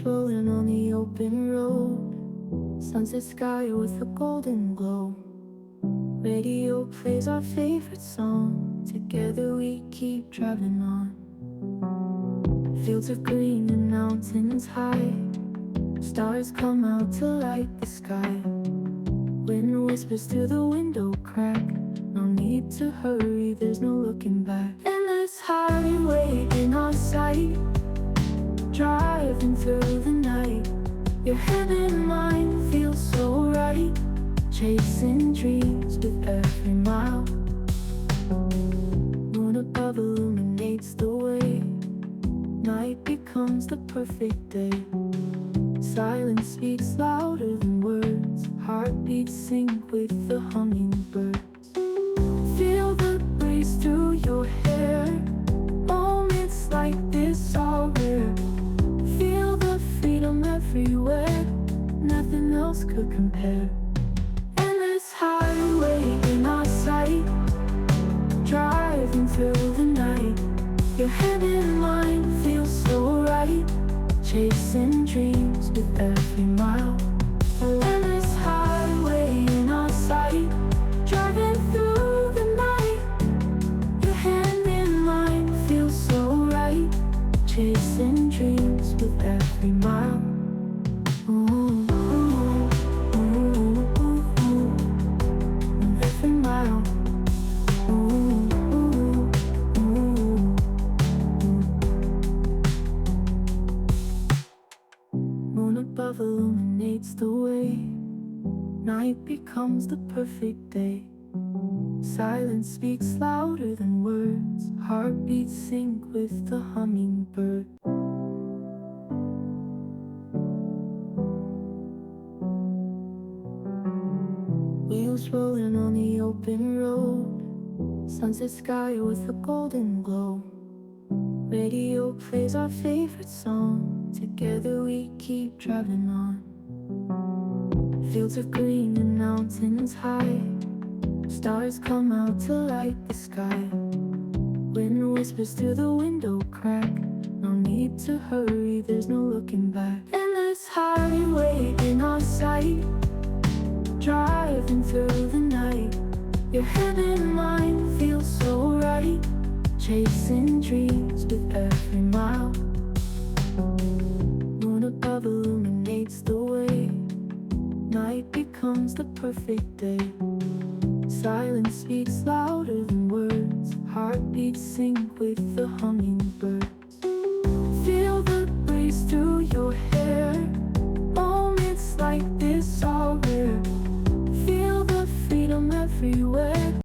Wheels rolling on the open road, sunset sky with a golden glow. Radio plays our favorite song, together we keep driving on. Fields of green and mountains high, stars come out to light the sky. Wind whispers through the window crack, no need to hurry, there's no looking back. Endless highway in our sight, driving through the night. Your head and mind feel so right, chasing dreams with every mile. Moon above illuminates the way, night becomes the perfect day. Silence speaks louder than words, heartbeats sync with the hummingbirds. Feel the breeze through your hair, moments like this are rare. Feel the freedom everywhere, nothing else could compare. Endless highway in our sight, driving through the night. Your head and mind feel so right, chasing dreams with every mile. Endless highway in our sight, driving through the night. Your hand in mine feels so right, chasing dreams with every mile. Ooh, ooh, ooh, ooh, ooh. Every mile. Ooh, ooh, ooh. Moon above illuminates the way, night becomes the perfect day. Silence speaks louder than words, heartbeats sync with the hummingbird. Wheels rolling on the open road, sunset sky with a golden glow. Radio plays our favorite song, together we keep driving on. Fields of green and mountains high, stars come out to light the sky. Wind whispers through the window crack, no need to hurry, there's no looking back. Endless highway in our sight, driving through the night. Your head and mind feel so right, chasing dreams with every mile. Moon above illuminates the way, night becomes the perfect day. Silence speaks louder than words, heartbeats sync with the hummingbird.